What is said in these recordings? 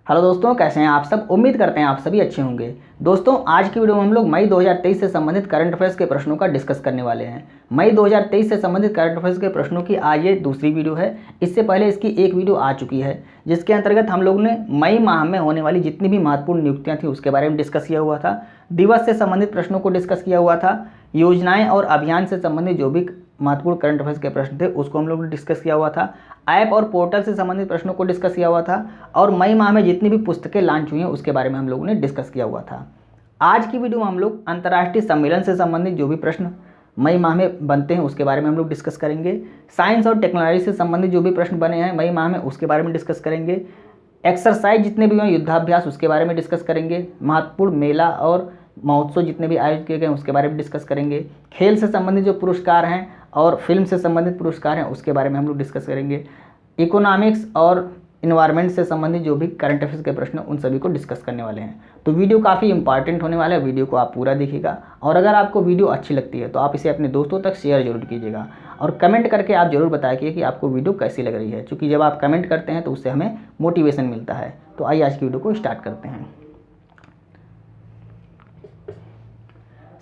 Hello दोस्तों, कैसे हैं आप सब। उम्मीद करते हैं आप सभी अच्छे होंगे। दोस्तों, आज की वीडियो में हम लोग मई 2023 से संबंधित करंट अफेयर्स के प्रश्नों का डिस्कस करने वाले हैं। मई 2023 से संबंधित करंट अफेयर्स के प्रश्नों की आज ये दूसरी वीडियो है। इससे पहले इसकी एक वीडियो आ चुकी है जिसके अंतर्गत हम लोग ने मई माह में होने वाली जितनी भी महत्वपूर्ण नियुक्तियाँ थी उसके बारे में डिस्कस किया हुआ था। दिवस से संबंधित प्रश्नों को डिस्कस किया हुआ था। योजनाएं और अभियान से संबंधित जो भी महत्वपूर्ण करंट अफेयर्स के प्रश्न थे उसको हम लोग ने डिस्कस किया हुआ था। ऐप और पोर्टल से संबंधित प्रश्नों को डिस्कस किया हुआ था और मई माह में जितनी भी पुस्तकें लॉन्च हुई हैं उसके बारे में हम लोगों ने डिस्कस किया हुआ था। आज की वीडियो में हम लोग अंतर्राष्ट्रीय सम्मेलन से संबंधित जो भी प्रश्न मई माह में बनते हैं उसके बारे में हम लोग डिस्कस करेंगे। साइंस और टेक्नोलॉजी से संबंधित जो भी प्रश्न बने हैं मई माह में उसके बारे में डिस्कस करेंगे। एक्सरसाइज जितने भी हुए युद्धाभ्यास उसके बारे में डिस्कस करेंगे। महत्वपूर्ण मेला और महोत्सव जितने भी आयोजित किए गए उसके बारे में डिस्कस करेंगे। खेल से संबंधित जो पुरस्कार हैं और फिल्म से संबंधित पुरस्कार हैं उसके बारे में हम लोग डिस्कस करेंगे। इकोनॉमिक्स और इन्वायरमेंट से संबंधित जो भी करंट अफेयर्स के प्रश्न उन सभी को डिस्कस करने वाले हैं। तो वीडियो काफ़ी इंपॉर्टेंट होने वाला है, वीडियो को आप पूरा देखिएगा। और अगर आपको वीडियो अच्छी लगती है तो आप इसे अपने दोस्तों तक शेयर जरूर कीजिएगा और कमेंट करके आप जरूर बताइए कि आपको वीडियो कैसी लग रही है, क्योंकि जब आप कमेंट करते हैं तो उससे हमें मोटिवेशन मिलता है। तो आइए आज की वीडियो को स्टार्ट करते हैं।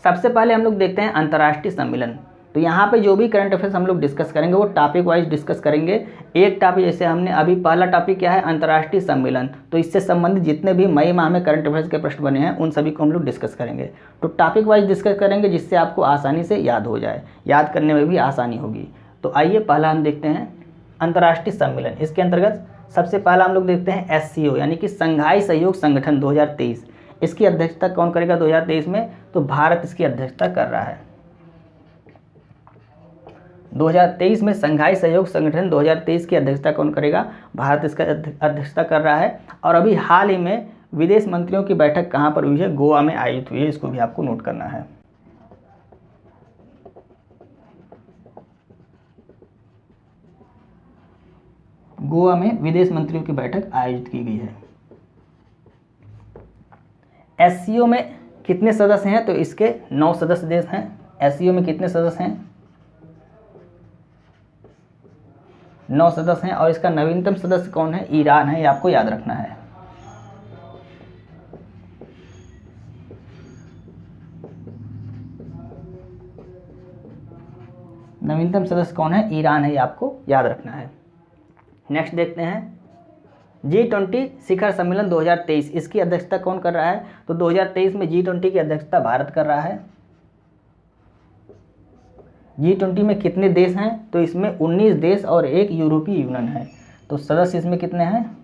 सबसे पहले हम लोग देखते हैं अंतर्राष्ट्रीय सम्मेलन। तो यहाँ पे जो भी करंट अफेयर्स हम लोग डिस्कस करेंगे वो टॉपिक वाइज डिस्कस करेंगे। एक टॉपिक जैसे हमने अभी पहला टॉपिक क्या है, अंतर्राष्ट्रीय सम्मेलन, तो इससे संबंधित जितने भी मई माह में करंट अफेयर्स के प्रश्न बने हैं उन सभी को हम लोग डिस्कस करेंगे। तो टॉपिक वाइज डिस्कस करेंगे जिससे आपको आसानी से याद हो जाए, याद करने में भी आसानी होगी। तो आइए पहला हम देखते हैं अंतर्राष्ट्रीय सम्मेलन। इसके अंतर्गत सबसे पहला हम लोग देखते हैं SCO यानी कि संघाई सहयोग संगठन 2023। इसकी अध्यक्षता कौन करेगा 2023 में? तो भारत इसकी अध्यक्षता कर रहा है। 2023 में संघाई सहयोग संगठन 2023 की अध्यक्षता कौन करेगा? भारत इसका अध्यक्षता कर रहा है। और अभी हाल ही में विदेश मंत्रियों की बैठक कहाँ पर हुई है? गोवा में आयोजित हुई है। इसको भी आपको नोट करना है। गोवा में विदेश मंत्रियों की बैठक आयोजित की गई है। SCO में कितने सदस्य हैं? तो इसके 9 सदस्य देश हैं। SCO में कितने सदस्य हैं? 9 सदस्य हैं। और इसका नवीनतम सदस्य कौन है? ईरान है, ये आपको याद रखना है। नवीनतम सदस्य कौन है? ईरान है, ये आपको याद रखना है। नेक्स्ट देखते हैं G20 शिखर सम्मेलन 2023। इसकी अध्यक्षता कौन कर रहा है? तो 2023 में G20 की अध्यक्षता भारत कर रहा है। G20 में कितने देश हैं? तो इसमें 19 देश और एक यूरोपीय यूनियन है। तो सदस्य इसमें कितने हैं?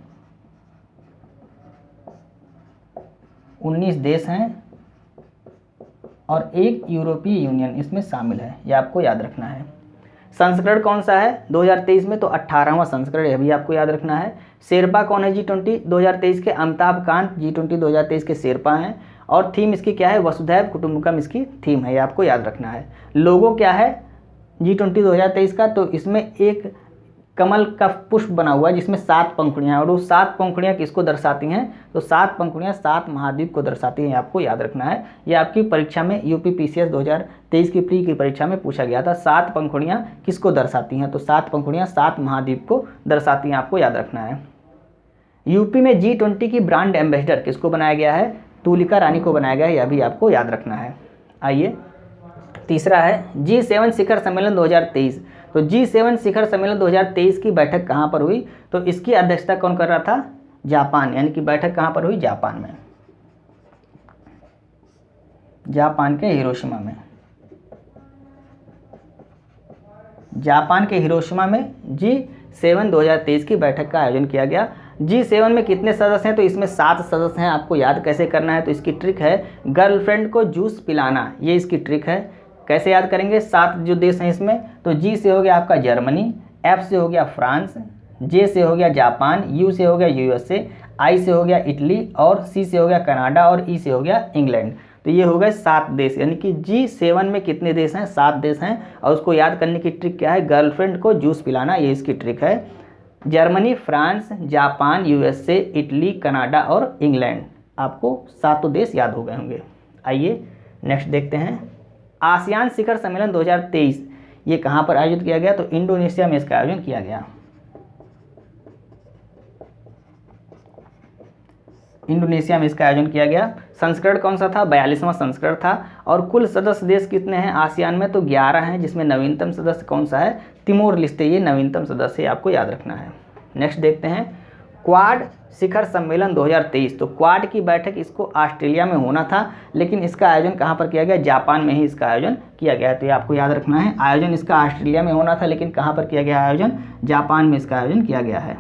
19 देश हैं और एक यूरोपीय यूनियन इसमें शामिल है, ये आपको याद रखना है। संस्करण कौन सा है 2023 में? तो 18वां संस्करण, यह भी आपको याद रखना है। शेरपा कौन है G20 2023 के? अमिताभ कांत G20 2023 के शेरपा हैं। और थीम इसकी क्या है? वसुधैव कुटुंबकम इसकी थीम है, ये आपको याद रखना है। लोगो क्या है G20 2023 का? तो इसमें एक कमल का पुष्प बना हुआ है जिसमें 7 पंखुड़ियाँ हैं और वो 7 पंखुड़ियाँ किसको दर्शाती हैं? तो 7 पंखुड़ियाँ 7 महाद्वीप को दर्शाती हैं, आपको याद रखना है। ये आपकी परीक्षा में UPPCS 2023 की प्री की परीक्षा में पूछा गया था। 7 पंखुड़ियाँ किसको दर्शाती हैं? तो 7 पंखुड़ियाँ 7 महाद्वीप को दर्शाती हैं, आपको याद रखना है। यूपी में G20 की ब्रांड एम्बेसडर किसको बनाया गया है? तुलिका रानी को बनाया गया है, यह भी आपको याद रखना है। आइए तीसरा है G7 शिखर सम्मेलन 2023। तो G7 शिखर सम्मेलन 2023 की बैठक कहाँ पर हुई? तो इसकी अध्यक्षता कौन कर रहा था? जापान, यानी कि बैठक कहाँ पर हुई? जापान में, जापान के हिरोशिमा में। जापान के हिरोशिमा में G7 2023 की बैठक का आयोजन किया गया। G7 में कितने सदस्य हैं? तो इसमें 7 सदस्य हैं। आपको याद कैसे करना है? तो इसकी ट्रिक है गर्लफ्रेंड को जूस पिलाना, ये इसकी ट्रिक है। कैसे याद करेंगे? 7 जो देश हैं इसमें, तो G से हो गया आपका जर्मनी, F से हो गया फ्रांस, J से हो गया जापान, U से हो गया USA, I से हो गया इटली और C से हो गया कनाडा और E से हो गया इंग्लैंड। तो ये हो गए 7 देश, यानी कि G7 में कितने देश हैं? 7 देश हैं। और उसको याद करने की ट्रिक क्या है? गर्लफ्रेंड को जूस पिलाना, ये इसकी ट्रिक है। Germany, France, Japan, USA, Italy, Canada और इंग्लैंड, आपको 7 देश याद हो गए होंगे। आइए नेक्स्ट देखते हैं आसियान शिखर सम्मेलन 2023। ये कहाँ पर आयोजित किया गया? तो इंडोनेशिया में इसका आयोजन किया गया। इंडोनेशिया में इसका आयोजन किया गया। संस्करण कौन सा था? 42वां संस्करण था। और कुल सदस्य देश कितने हैं आसियान में? तो 11 हैं, जिसमें नवीनतम सदस्य कौन सा है? तिमोर लेस्ते, ये नवीनतम सदस्य आपको याद रखना है। नेक्स्ट देखते हैं क्वाड शिखर सम्मेलन 2023। तो क्वाड की बैठक इसको ऑस्ट्रेलिया में होना था, लेकिन इसका आयोजन कहाँ पर किया गया? जापान में ही इसका आयोजन किया गया। तो ये आपको याद रखना है, आयोजन इसका ऑस्ट्रेलिया में होना था, लेकिन कहाँ पर किया गया आयोजन? जापान में इसका आयोजन किया गया है।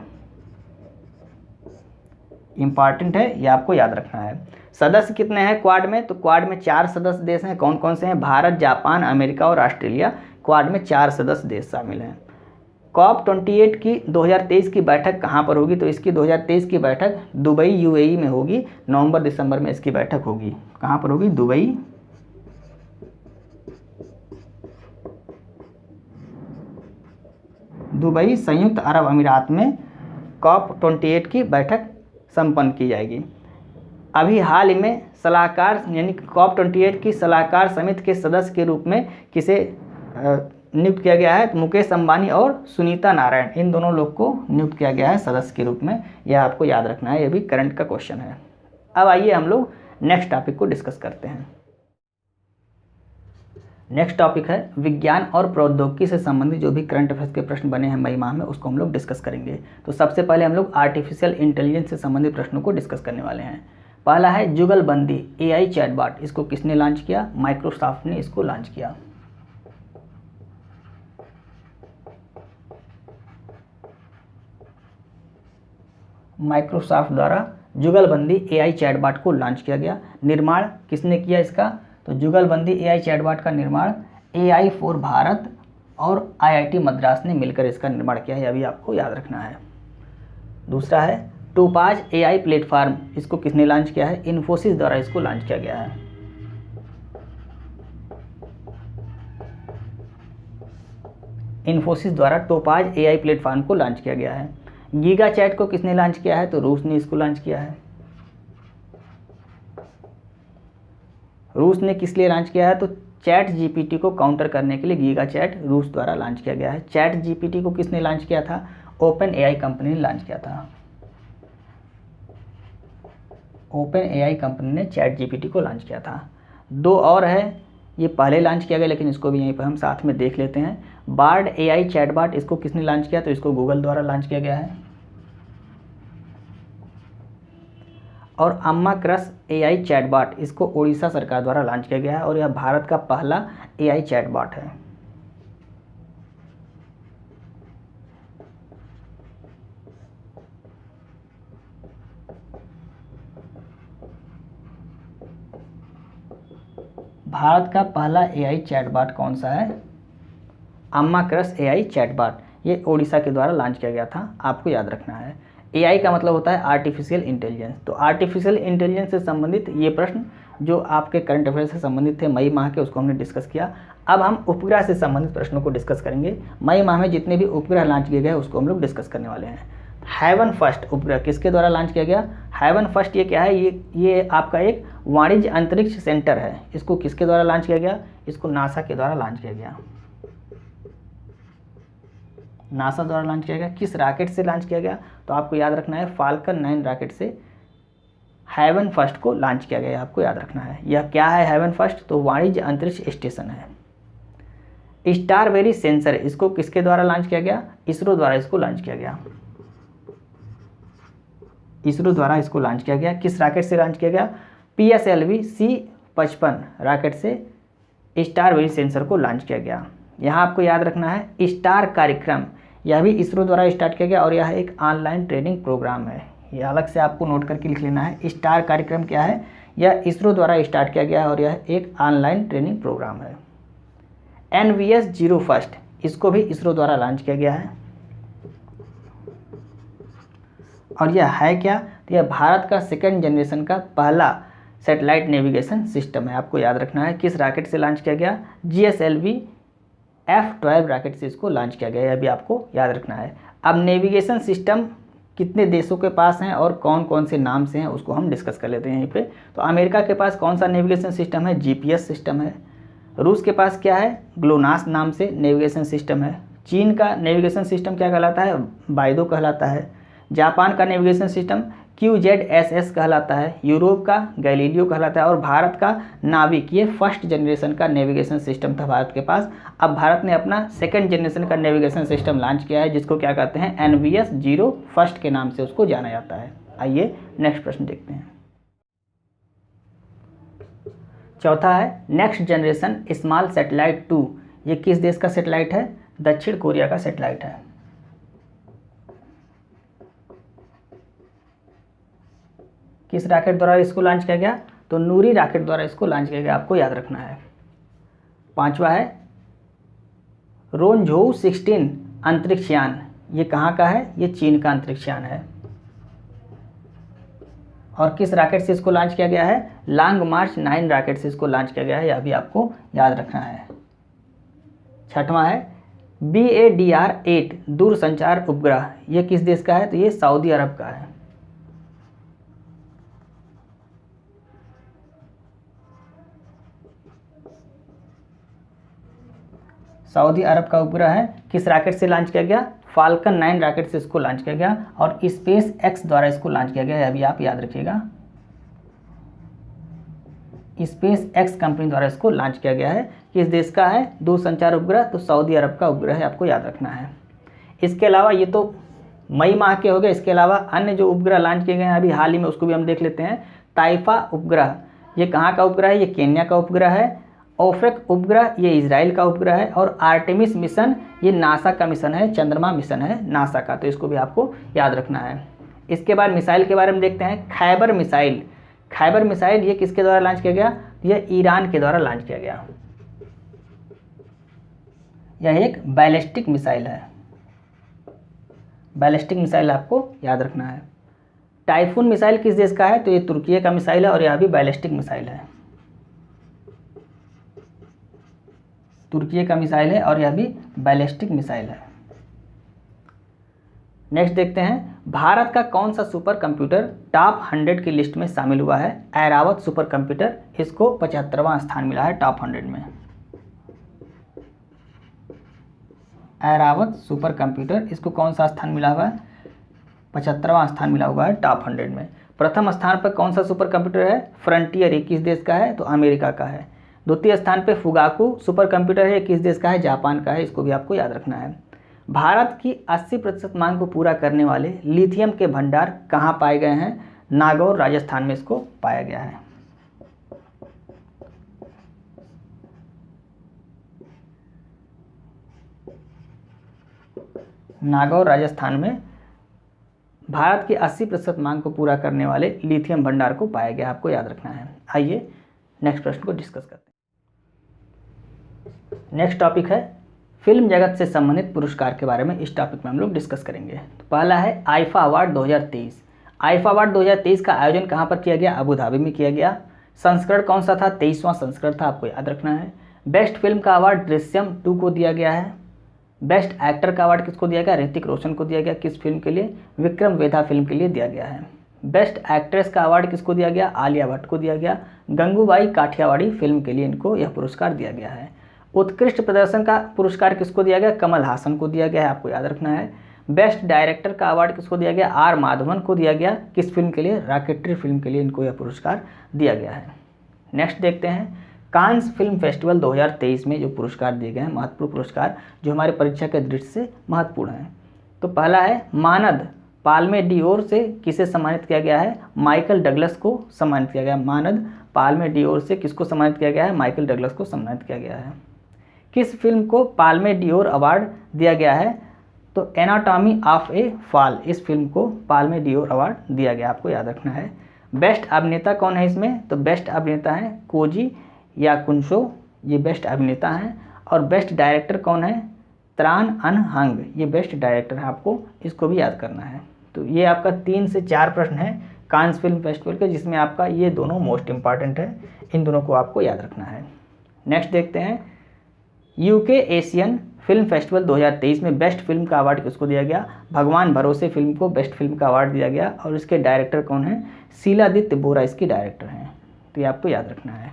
इंपॉर्टेंट है, ये आपको याद रखना है। सदस्य कितने हैं क्वाड में? तो क्वाड में 4 सदस्य देश हैं। कौन कौन से हैं? भारत, जापान, अमेरिका और ऑस्ट्रेलिया। क्वाड में 4 सदस्य देश शामिल हैं। COP28 की 2023 की बैठक कहाँ पर होगी? तो इसकी 2023 की बैठक दुबई UAE में होगी। नवंबर दिसंबर में इसकी बैठक होगी। कहाँ पर होगी? दुबई संयुक्त अरब अमीरात में COP28 की बैठक संपन्न की जाएगी। अभी हाल ही में सलाहकार यानी COP28 की सलाहकार समिति के सदस्य के रूप में किसे नियुक्त किया गया है? तो मुकेश अंबानी और सुनीता नारायण, इन दोनों लोग को नियुक्त किया गया है सदस्य के रूप में। यह आपको याद रखना है, यह भी करंट का क्वेश्चन है। अब आइए हम लोग नेक्स्ट टॉपिक को डिस्कस करते हैं। नेक्स्ट टॉपिक है विज्ञान और प्रौद्योगिकी से संबंधित जो भी करंट अफेयर्स के प्रश्न बने हैं मई माह में, उसको हम लोग डिस्कस करेंगे। तो सबसे पहले हम लोग आर्टिफिशियल इंटेलिजेंस से संबंधित प्रश्नों को डिस्कस करने वाले हैं। पहला है जुगलबंदी AI चैटबॉट, इसको किसने लॉन्च किया? माइक्रोसॉफ्ट ने इसको लॉन्च किया। माइक्रोसॉफ्ट द्वारा जुगलबंदी AI चैटबॉट को लॉन्च किया गया। निर्माण किसने किया इसका? तो जुगलबंदी AI चैटबॉट का निर्माण AI फॉर भारत और IIT मद्रास ने मिलकर इसका निर्माण किया है, यह भी आपको याद रखना है। दूसरा है टोपाज AI प्लेटफॉर्म, इसको किसने लॉन्च किया है? इन्फोसिस द्वारा इसको लॉन्च किया गया है। इन्फोसिस द्वारा टोपाज AI प्लेटफॉर्म को लॉन्च किया गया है। गीगा चैट को किसने लॉन्च किया है? तो रूस ने इसको लॉन्च किया है। रूस ने किस लिए लॉन्च किया है? तो चैट GPT को काउंटर करने के लिए गीगा चैट रूस द्वारा लॉन्च किया गया है। चैट GPT को किसने लॉन्च किया था? OpenAI कंपनी ने लॉन्च किया था। OpenAI कंपनी ने चैट GPT को लॉन्च किया था। 2 और है, ये पहले लॉन्च किया गया, लेकिन इसको भी यहीं पर हम साथ में देख लेते हैं। बार्ड AI चैटबॉट, इसको किसने लॉन्च किया? तो इसको गूगल द्वारा लॉन्च किया गया है। और अम्मा क्रश AI चैटबॉट, इसको उड़ीसा सरकार द्वारा लॉन्च किया गया है और यह भारत का पहला AI चैटबॉट है। भारत का पहला AI चैटबॉट कौन सा है? अम्मा क्रश AI चैटबॉट, ये ओडिशा के द्वारा लॉन्च किया गया था, आपको याद रखना है। AI का मतलब होता है आर्टिफिशियल इंटेलिजेंस। तो आर्टिफिशियल इंटेलिजेंस से संबंधित ये प्रश्न जो आपके करंट अफेयर से संबंधित थे मई माह के, उसको हमने डिस्कस किया। अब हम उपग्रह से संबंधित प्रश्नों को डिस्कस करेंगे। मई माह में जितने भी उपग्रह लॉन्च किए गए उसको हम लोग डिस्कस करने वाले हैं। हेवन फर्स्ट उपग्रह किसके द्वारा लॉन्च किया गया? हेवन फर्स्ट ये क्या है? ये आपका एक वाणिज्य अंतरिक्ष सेंटर है। इसको किसके द्वारा लॉन्च किया गया? इसको नासा के द्वारा लॉन्च किया गया। नासा द्वारा लॉन्च किया गया। किस रॉकेट से लॉन्च किया गया? तो आपको याद रखना है फाल्कन 9 रॉकेट से हेवन फर्स्ट को लॉन्च किया गया, आपको याद रखना है। यह क्या है हेवन फर्स्ट? तो वाणिज्य अंतरिक्ष स्टेशन है। स्टारबेरी सेंसर, इसको किसके द्वारा लॉन्च किया गया? इसरो द्वारा इसको लॉन्च किया गया। इसरो द्वारा इसको लॉन्च किया गया। किस रॉकेट से लॉन्च किया गया? PSLV C55 रॉकेट से स्टारबेरी सेंसर को लॉन्च किया गया। यहाँ आपको याद रखना है स्टार कार्यक्रम, यह भी इसरो द्वारा स्टार्ट किया गया और यह एक ऑनलाइन ट्रेनिंग प्रोग्राम है। यह अलग से आपको नोट करके लिख लेना है। स्टार कार्यक्रम क्या है? यह इसरो द्वारा स्टार्ट किया गया है और यह एक ऑनलाइन ट्रेनिंग प्रोग्राम है। NVS 0 फर्स्ट, इसको भी इसरो द्वारा लॉन्च किया गया है और यह है क्या? तो यह भारत का सेकेंड जनरेशन का पहला सैटेलाइट नेविगेशन सिस्टम है, आपको याद रखना है। किस रॉकेट से लॉन्च किया गया? GSLV F12 रॉकेट से इसको लॉन्च किया गया, यह भी आपको याद रखना है। अब नेविगेशन सिस्टम कितने देशों के पास हैं और कौन कौन से नाम से हैं उसको हम डिस्कस कर लेते हैं यहीं पे। तो अमेरिका के पास कौन सा नेविगेशन सिस्टम है? GPS सिस्टम है। रूस के पास क्या है? ग्लोनास नाम से नेविगेशन सिस्टम है। चीन का नेविगेशन सिस्टम क्या कहलाता है? बाइडो कहलाता है। जापान का नेविगेशन सिस्टम QZSS कहलाता है, यूरोप का गैलीलियो कहलाता है और भारत का नाविक। ये फर्स्ट जनरेशन का नेविगेशन सिस्टम था भारत के पास। अब भारत ने अपना सेकंड जनरेशन का नेविगेशन सिस्टम लॉन्च किया है, जिसको क्या कहते हैं, NVS 0 फर्स्ट के नाम से उसको जाना जाता है। आइए नेक्स्ट प्रश्न देखते हैं। चौथा है नेक्स्ट जनरेशन स्मॉल सैटेलाइट 2। ये किस देश का सैटेलाइट है? दक्षिण कोरिया का सैटेलाइट है। किस रॉकेट द्वारा इसको लॉन्च किया गया? तो नूरी रॉकेट द्वारा इसको लॉन्च किया गया, आपको याद रखना है। पांचवा है रोनझोउ 16 अंतरिक्ष यान। ये कहाँ का है? ये चीन का अंतरिक्ष यान है। और किस रॉकेट से इसको लॉन्च किया गया है? लॉन्ग मार्च 9 रॉकेट से इसको लॉन्च किया गया है, यह भी आपको याद रखना है। छठवां है BADR-8 दूरसंचार उपग्रह। ये किस देश का है? तो ये सऊदी अरब का है। सऊदी अरब का उपग्रह है। किस रॉकेट से लॉन्च किया गया? फाल्कन 9 रॉकेट से इसको लॉन्च किया गया और स्पेस एक्स द्वारा इसको लॉन्च किया गया, यह भी आप याद रखिएगा। स्पेस एक्स कंपनी द्वारा इसको लॉन्च किया गया है। किस देश का है दूरसंचार उपग्रह? तो सऊदी अरब का उपग्रह है, आपको याद रखना है। इसके अलावा ये तो मई माह के हो गए, इसके अलावा अन्य जो उपग्रह लॉन्च किए गए हैं अभी हाल ही में, उसको भी हम देख लेते हैं। ताइफा उपग्रह, ये कहाँ का उपग्रह है? ये केन्या का उपग्रह है। ओफेक उपग्रह, ये इजराइल का उपग्रह है। और आर्टेमिस मिशन, ये नासा का मिशन है, चंद्रमा मिशन है नासा का, तो इसको भी आपको याद रखना है। इसके बाद मिसाइल के बारे में देखते हैं। खैबर मिसाइल, खैबर मिसाइल ये किसके द्वारा लॉन्च किया गया? यह ईरान के द्वारा लॉन्च किया गया। यह एक बैलिस्टिक मिसाइल है। बैलिस्टिक मिसाइल आपको याद रखना है। टाइफून मिसाइल किस देश का है? तो ये तुर्की का मिसाइल है और यह भी बैलिस्टिक मिसाइल है। तुर्की का मिसाइल है और यह भी बैलिस्टिक मिसाइल है। नेक्स्ट देखते हैं, भारत का कौन सा सुपर कंप्यूटर टॉप 100 की लिस्ट में शामिल हुआ है? ऐरावत सुपर कंप्यूटर, इसको 75वां स्थान मिला है टॉप 100 में। ऐरावत सुपर कंप्यूटर, इसको कौन सा स्थान मिला हुआ है? 75वां स्थान मिला हुआ है टॉप 100 में। प्रथम स्थान पर कौन सा सुपर कंप्यूटर है? फ्रंटियर, ये किस देश का है? तो अमेरिका का है। द्वितीय स्थान पे फुगाकू सुपर कंप्यूटर है, किस देश का है? जापान का है, इसको भी आपको याद रखना है। भारत की 80% मांग को पूरा करने वाले लिथियम के भंडार कहाँ पाए गए हैं? नागौर राजस्थान में इसको पाया गया है। नागौर राजस्थान में भारत की 80% मांग को पूरा करने वाले लिथियम भंडार को पाया गया, आपको याद रखना है। आइए नेक्स्ट प्रश्न को डिस्कस करते हैं। नेक्स्ट टॉपिक है फिल्म जगत से संबंधित पुरस्कार के बारे में। इस टॉपिक में हम लोग डिस्कस करेंगे। तो पहला है आईफा अवार्ड 2023। आईफा अवार्ड 2023 का आयोजन कहाँ पर किया गया? अबू धाबी में किया गया। संस्करण कौन सा था? 23वां संस्करण था, आपको याद रखना है। बेस्ट फिल्म का अवार्ड दृश्यम 2 को दिया गया है। बेस्ट एक्टर का अवार्ड किसको दिया गया? ऋतिक रोशन को दिया गया। किस फिल्म के लिए? विक्रम वेधा फिल्म के लिए दिया गया है। बेस्ट एक्ट्रेस का अवार्ड किसको दिया गया? आलिया भट्ट को दिया गया। गंगूबाई काठियावाड़ी फिल्म के लिए इनको यह पुरस्कार दिया गया है। उत्कृष्ट प्रदर्शन का पुरस्कार किसको दिया गया? कमल हासन को दिया गया है, आपको याद रखना है। बेस्ट डायरेक्टर का अवार्ड किसको दिया गया? आर माधवन को दिया गया। किस फिल्म के लिए? रॉकेटरी फिल्म के लिए इनको यह पुरस्कार दिया गया है। नेक्स्ट देखते हैं कांस फिल्म फेस्टिवल 2023 में जो पुरस्कार दिए गए हैं, महत्वपूर्ण पुरस्कार जो हमारे परीक्षा के दृष्टि से महत्वपूर्ण हैं। तो पहला है मानद पाल्मे डिओर से किसे सम्मानित किया गया है? माइकल डगलस को सम्मानित किया गया। मानद पाल्मे डिओर से किसको सम्मानित किया गया है? माइकल डगलस को सम्मानित किया गया है। किस फिल्म को पाल्मे डिओर अवार्ड दिया गया है? तो एनाटॉमी ऑफ ए फॉल, इस फिल्म को पाल्मे डिओर अवार्ड दिया गया, आपको याद रखना है। बेस्ट अभिनेता कौन है इसमें? तो बेस्ट अभिनेता है कोजी याकुंशो, ये बेस्ट अभिनेता हैं। और बेस्ट डायरेक्टर कौन है? त्रान अन हंग, ये बेस्ट डायरेक्टर है, आपको इसको भी याद करना है। तो ये आपका 3 से 4 प्रश्न है कांस फिल्म फेस्टिवल के, जिसमें आपका ये दोनों मोस्ट इंपॉर्टेंट है, इन दोनों को आपको याद रखना है। नेक्स्ट देखते हैं यूके एशियन फिल्म फेस्टिवल 2023 में बेस्ट फिल्म का अवार्ड किसको दिया गया? भगवान भरोसे फिल्म को बेस्ट फिल्म का अवार्ड दिया गया। और इसके डायरेक्टर कौन है? शीलादित्य बोरा इसकी डायरेक्टर हैं, तो ये आपको याद रखना है,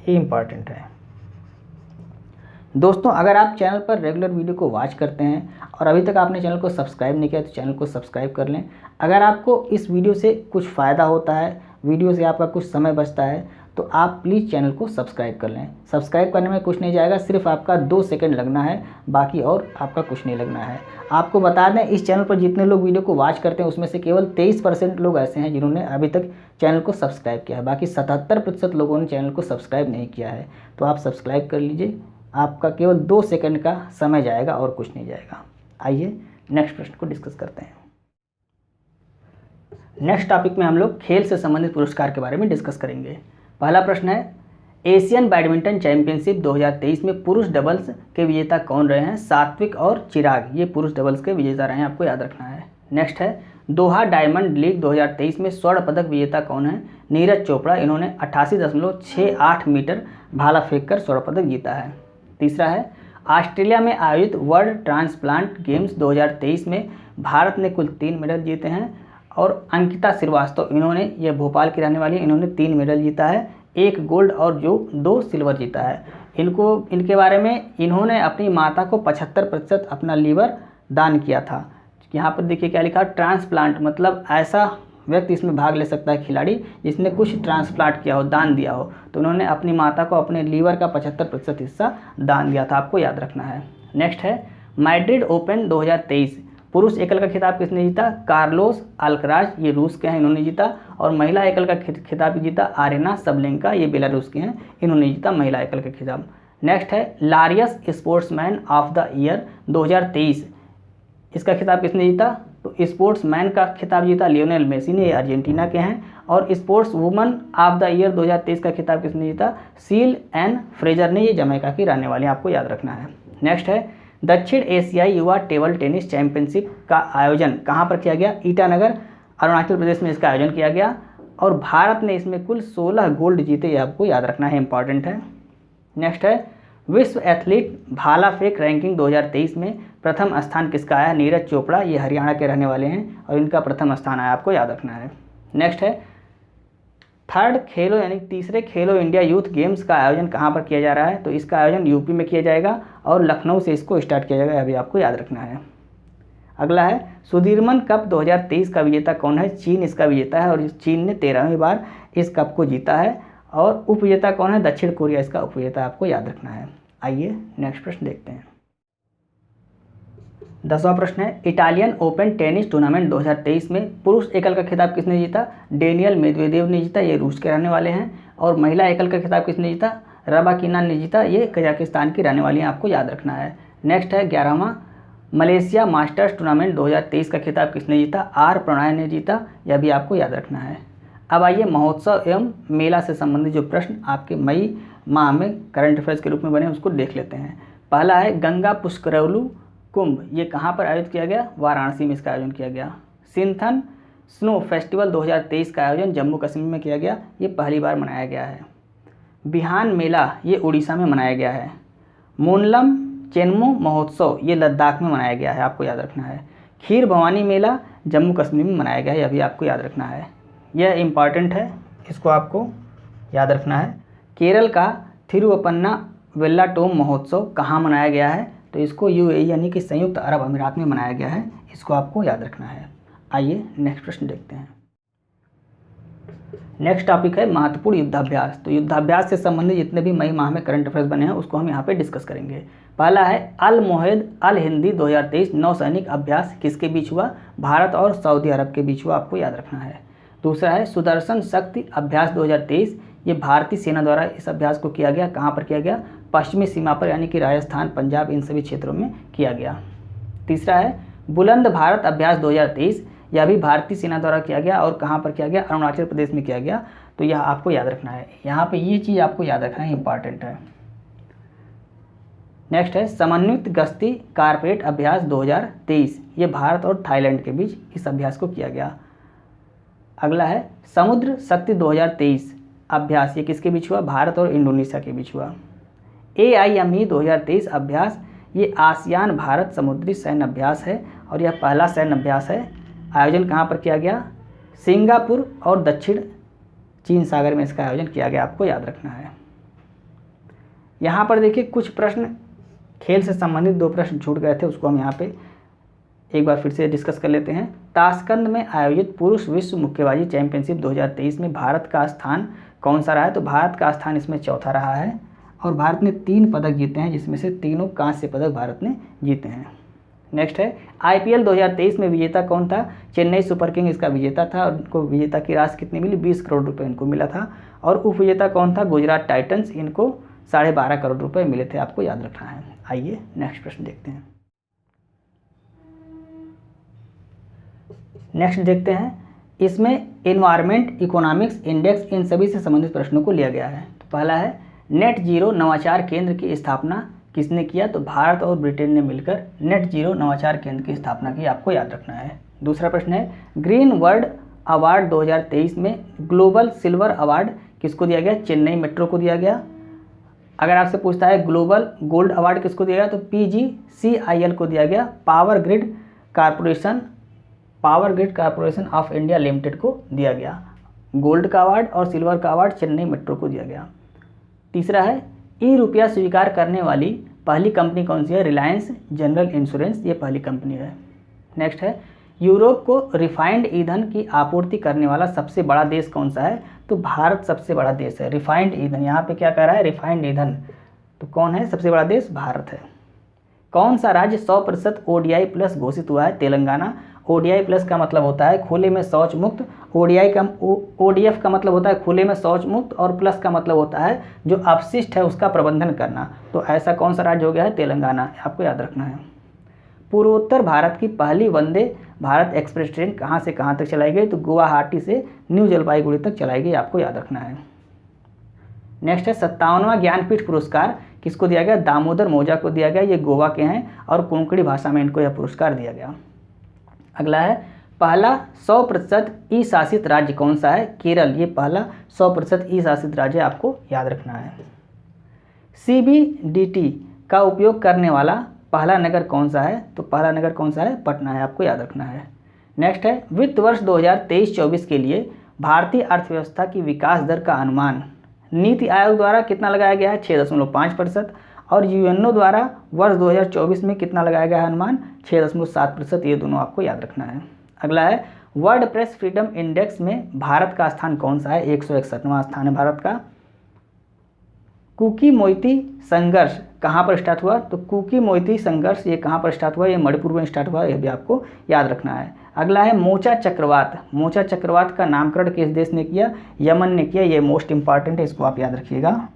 ये इंपॉर्टेंट है। दोस्तों अगर आप चैनल पर रेगुलर वीडियो को वॉच करते हैं और अभी तक आपने चैनल को सब्सक्राइब नहीं किया तो चैनल को सब्सक्राइब कर लें। अगर आपको इस वीडियो से कुछ फ़ायदा होता है, वीडियो से आपका कुछ समय बचता है, तो आप प्लीज़ चैनल को सब्सक्राइब कर लें। सब्सक्राइब करने में कुछ नहीं जाएगा, सिर्फ आपका 2 सेकंड लगना है, बाकी और आपका कुछ नहीं लगना है। आपको बता दें, इस चैनल पर जितने लोग वीडियो को वॉच करते हैं उसमें से केवल 23% लोग ऐसे हैं जिन्होंने अभी तक चैनल को सब्सक्राइब किया है। बाकी 77% लोगों ने चैनल को सब्सक्राइब नहीं किया है। तो आप सब्सक्राइब कर लीजिए, आपका केवल 2 सेकंड का समय जाएगा और कुछ नहीं जाएगा। आइए नेक्स्ट प्रश्न को डिस्कस करते हैं। नेक्स्ट टॉपिक में हम लोग खेल से संबंधित पुरस्कार के बारे में डिस्कस करेंगे। पहला प्रश्न है, एशियन बैडमिंटन चैंपियनशिप 2023 में पुरुष डबल्स के विजेता कौन रहे हैं? सात्विक और चिराग, ये पुरुष डबल्स के विजेता रहे हैं, आपको याद रखना है। नेक्स्ट है, दोहा डायमंड लीग 2023 में स्वर्ण पदक विजेता कौन है? नीरज चोपड़ा, इन्होंने 88.68 मीटर भाला फेंक कर स्वर्ण पदक जीता है। तीसरा है, ऑस्ट्रेलिया में आयोजित वर्ल्ड ट्रांसप्लांट गेम्स 2023 में भारत ने कुल 3 मेडल जीते हैं और अंकिता श्रीवास्तव, इन्होंने, ये भोपाल की रहने वाली, इन्होंने 3 मेडल जीता है, 1 गोल्ड और जो 2 सिल्वर जीता है। इनके बारे में, इन्होंने अपनी माता को 75% अपना लीवर दान किया था। यहाँ पर देखिए क्या लिखा, ट्रांसप्लांट, मतलब ऐसा व्यक्ति इसमें भाग ले सकता है खिलाड़ी जिसने कुछ ट्रांसप्लांट किया हो, दान दिया हो। तो उन्होंने अपनी माता को अपने लीवर का 75% हिस्सा दान दिया था, आपको याद रखना है। नेक्स्ट है, मैड्रिड ओपन 2023 पुरुष एकल का खिताब किसने जीता? कार्लोस अल्कराज, ये रूस के हैं, इन्होंने जीता। और महिला एकल का खिताब जीता आरेना सबलेंका, ये बेलारूस के हैं, इन्होंने जीता महिला एकल का खिताब। नेक्स्ट है, लारियस स्पोर्ट्समैन ऑफ द ईयर 2023, इसका खिताब किसने जीता? तो स्पोर्ट्समैन का खिताब जीता लियोनेल मेसी ने, ये अर्जेंटीना के हैं। और sports woman of the year 2023 का खिताब किसने जीता? सील एन फ्रेजर ने, ये जमैका की रहने वाली, आपको याद रखना है। नेक्स्ट है, दक्षिण एशियाई युवा टेबल टेनिस चैंपियनशिप का आयोजन कहाँ पर किया गया? ईटानगर, अरुणाचल प्रदेश में इसका आयोजन किया गया और भारत ने इसमें कुल 16 गोल्ड जीते, ये आपको याद रखना है, इंपॉर्टेंट है। नेक्स्ट है, विश्व एथलीट भाला फेंक रैंकिंग 2023 में प्रथम स्थान किसका आया? नीरज चोपड़ा, ये हरियाणा के रहने वाले हैं और इनका प्रथम स्थान आया, आपको याद रखना है। नेक्स्ट है, थर्ड खेलो यानी तीसरे खेलो इंडिया यूथ गेम्स का आयोजन कहाँ पर किया जा रहा है? तो इसका आयोजन यूपी में किया जाएगा और लखनऊ से इसको स्टार्ट किया जाएगा, अभी आपको याद रखना है। अगला है, सुधीरमन कप 2023 का विजेता कौन है? चीन इसका विजेता है और चीन ने 13वीं बार इस कप को जीता है। और उपविजेता कौन है? दक्षिण कोरिया इसका उपविजेता, आपको याद रखना है। आइए नेक्स्ट प्रश्न देखते हैं। 10वां प्रश्न है, इटालियन ओपन टेनिस टूर्नामेंट 2023 में पुरुष एकल का खिताब किसने जीता? डेनियल मेदवेदेव ने जीता, ये रूस के रहने वाले हैं। और महिला एकल का खिताब किसने जीता? रबाकिना ने जीता, ये कजाकिस्तान की रहने वाली हैं, आपको याद रखना है। नेक्स्ट है, 11वां, मलेशिया मास्टर्स टूर्नामेंट 2023 का खिताब किसने जीता? आर प्रणय ने जीता, यह भी आपको याद रखना है। अब आइए महोत्सव एवं मेला से संबंधित जो प्रश्न आपके मई माह में करंट अफेयर्स के रूप में बने उसको देख लेते हैं। पहला है, गंगा पुष्करौलू कुंभ, ये कहाँ पर आयोजित किया गया? वाराणसी में इसका आयोजन किया गया। सिंथन स्नो फेस्टिवल 2023 का आयोजन जम्मू कश्मीर में किया गया, ये पहली बार मनाया गया है। बिहान मेला, ये उड़ीसा में मनाया गया है। मोनलम चेन्मो महोत्सव, ये लद्दाख में मनाया गया है, आपको याद रखना है। खीर भवानी मेला जम्मू कश्मीर में मनाया गया है, यह भी आपको याद रखना है, यह इम्पॉर्टेंट है, इसको आपको याद रखना है। केरल का थिरुवपन्ना वेल्लाटोम महोत्सव कहाँ मनाया गया है? तो इसको यूएई यानी कि संयुक्त अरब अमीरात में मनाया गया है, इसको आपको याद रखना है। आइए नेक्स्ट प्रश्न देखते हैं। नेक्स्ट टॉपिक है महत्वपूर्ण युद्धाभ्यास। तो युद्धाभ्यास से संबंधित जितने भी मई माह में करंट अफेयर्स बने हैं उसको हम यहाँ पे डिस्कस करेंगे। पहला है, अल मोहिद अल हिंदी 2023 नौसैनिक अभ्यास किसके बीच हुआ? भारत और सऊदी अरब के बीच हुआ, आपको याद रखना है। दूसरा है, सुदर्शन शक्ति अभ्यास 2023, ये भारतीय सेना द्वारा इस अभ्यास को किया गया, कहाँ पर किया गया? पश्चिमी सीमा पर, यानी कि राजस्थान, पंजाब, इन सभी क्षेत्रों में किया गया। तीसरा है, बुलंद भारत अभ्यास 2023, यह भी भारतीय सेना द्वारा किया गया और कहाँ पर किया गया? अरुणाचल प्रदेश में किया गया, तो यह आपको याद रखना है। यहाँ पे ये चीज़ आपको याद रखना है, इंपॉर्टेंट है। नेक्स्ट है, समन्वित गश्ती कारपेट अभ्यास 2023, ये भारत और थाईलैंड के बीच इस अभ्यास को किया गया। अगला है, समुद्र शक्ति 2023 अभ्यास, ये किसके बीच हुआ? भारत और इंडोनेशिया के बीच हुआ। AIME 2023 अभ्यास, ये आसियान भारत समुद्री सैन्य अभ्यास है और यह पहला सैन्य अभ्यास है। आयोजन कहाँ पर किया गया? सिंगापुर और दक्षिण चीन सागर में इसका आयोजन किया गया, आपको याद रखना है। यहाँ पर देखिए कुछ प्रश्न खेल से संबंधित 2 प्रश्न छूट गए थे, उसको हम यहाँ पे एक बार फिर से डिस्कस कर लेते हैं। ताशकंद में आयोजित पुरुष विश्व मुक्केबाजी चैंपियनशिप 2023 में भारत का स्थान कौन सा रहा है? तो भारत का स्थान इसमें चौथा रहा है और भारत ने 3 पदक जीते हैं, जिसमें से तीनों कांस्य पदक भारत ने जीते हैं। नेक्स्ट है IPL 2023 में विजेता कौन था? चेन्नई सुपर किंग इसका विजेता था और उनको विजेता की राशि कितनी मिली? 20 करोड़ रुपए इनको मिला था। और उपविजेता कौन था? गुजरात टाइटंस, इनको 12.5 करोड़ रुपए मिले थे, आपको याद रखना है। आइए नेक्स्ट प्रश्न देखते हैं। नेक्स्ट देखते हैं, इसमें एनवायरमेंट, इकोनॉमिक्स, इंडेक्स, इन सभी से संबंधित प्रश्नों को लिया गया है। तो पहला है नेट जीरो नवाचार केंद्र की स्थापना किसने किया? तो भारत और ब्रिटेन ने मिलकर नेट जीरो नवाचार केंद्र की स्थापना की, आपको याद रखना है। दूसरा प्रश्न है ग्रीन वर्ल्ड अवार्ड 2023 में ग्लोबल सिल्वर अवार्ड किसको दिया गया? चेन्नई मेट्रो को दिया गया। अगर आपसे पूछता है ग्लोबल गोल्ड अवार्ड किसको दिया गया? तो PGCIL को दिया गया। Power grid corporation of India limited को दिया गया। गोल्ड का अवार्ड और सिल्वर का अवार्ड चेन्नई मेट्रो को दिया गया। तीसरा है ₹रुपया स्वीकार करने वाली पहली कंपनी कौन सी है? रिलायंस जनरल इंश्योरेंस, ये पहली कंपनी है। नेक्स्ट है यूरोप को रिफाइंड ईंधन की आपूर्ति करने वाला सबसे बड़ा देश कौन सा है? तो भारत सबसे बड़ा देश है। रिफाइंड ईंधन, यहाँ पे क्या कह रहा है? रिफाइंड ईंधन, तो कौन है सबसे बड़ा देश? भारत है। कौन सा राज्य 100% ODI प्लस घोषित हुआ है? तेलंगाना। ODI प्लस का मतलब होता है खुले में शौच मुक्त, ODF का मतलब होता है खुले में शौच मुक्त और प्लस का मतलब होता है जो अपशिष्ट है उसका प्रबंधन करना। तो ऐसा कौन सा राज्य हो गया है? तेलंगाना, आपको याद रखना है। पूर्वोत्तर भारत की पहली वंदे भारत एक्सप्रेस ट्रेन कहाँ से कहाँ तक चलाई गई? तो गुवाहाटी से न्यू जलपाईगुड़ी तक चलाई गई, आपको याद रखना है। नेक्स्ट है 57वां ज्ञानपीठ पुरस्कार किसको दिया गया? दामोदर मौजा को दिया गया, ये गोवा के हैं और कोंकणी भाषा में इनको यह पुरस्कार दिया गया। अगला है पहला 100% ई शासित राज्य कौन सा है? केरल, ये पहला 100% ई शासित राज्य, आपको याद रखना है। CBDT का उपयोग करने वाला पहला नगर कौन सा है? तो पहला नगर कौन सा है? पटना है, आपको याद रखना है। नेक्स्ट है वित्त वर्ष 2023-24 के लिए भारतीय अर्थव्यवस्था की विकास दर का अनुमान नीति आयोग द्वारा कितना लगाया गया है? 6.5% और UNO द्वारा वर्ष 2024 में कितना लगाया गया है अनुमान? 6.7%, ये दोनों आपको याद रखना है। अगला है वर्ल्ड प्रेस फ्रीडम इंडेक्स में भारत का स्थान कौन सा है? 161वां स्थान है भारत का। कुकी मोइती संघर्ष कहाँ पर स्टार्ट हुआ? तो कुकी मोइती संघर्ष ये कहाँ पर स्टार्ट हुआ? ये मणिपुर में स्टार्ट हुआ, ये भी आपको याद रखना है। अगला है मोचा चक्रवात, मोचा चक्रवात का नामकरण किस देश ने किया? यमन ने किया, ये मोस्ट इंपॉर्टेंट है, इसको आप याद रखिएगा।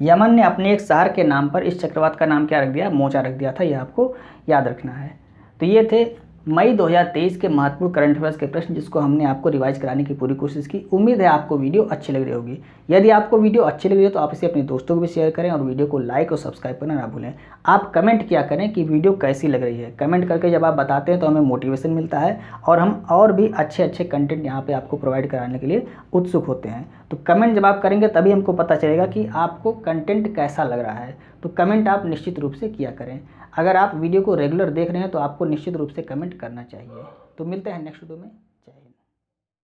यमन ने अपने एक शहर के नाम पर इस चक्रवात का नाम क्या रख दिया? मोचा रख दिया था, ये आपको याद रखना है। तो ये थे मई 2023 के महत्वपूर्ण करंट अफेयर्स के प्रश्न, जिसको हमने आपको रिवाइज कराने की पूरी कोशिश की। उम्मीद है आपको वीडियो अच्छी लग रही होगी। यदि आपको वीडियो अच्छी लग रही है तो आप इसे अपने दोस्तों को भी शेयर करें और वीडियो को लाइक और सब्सक्राइब करना ना भूलें। आप कमेंट किया करें कि वीडियो कैसी लग रही है। कमेंट करके जब आप बताते हैं तो हमें मोटिवेशन मिलता है और हम और भी अच्छे कंटेंट यहाँ पर आपको प्रोवाइड कराने के लिए उत्सुक होते हैं। तो कमेंट जब आप करेंगे तभी हमको पता चलेगा कि आपको कंटेंट कैसा लग रहा है। तो कमेंट आप निश्चित रूप से किया करें। अगर आप वीडियो को रेगुलर देख रहे हैं तो आपको निश्चित रूप से कमेंट करना चाहिए। तो मिलते हैं नेक्स्ट वीडियो में।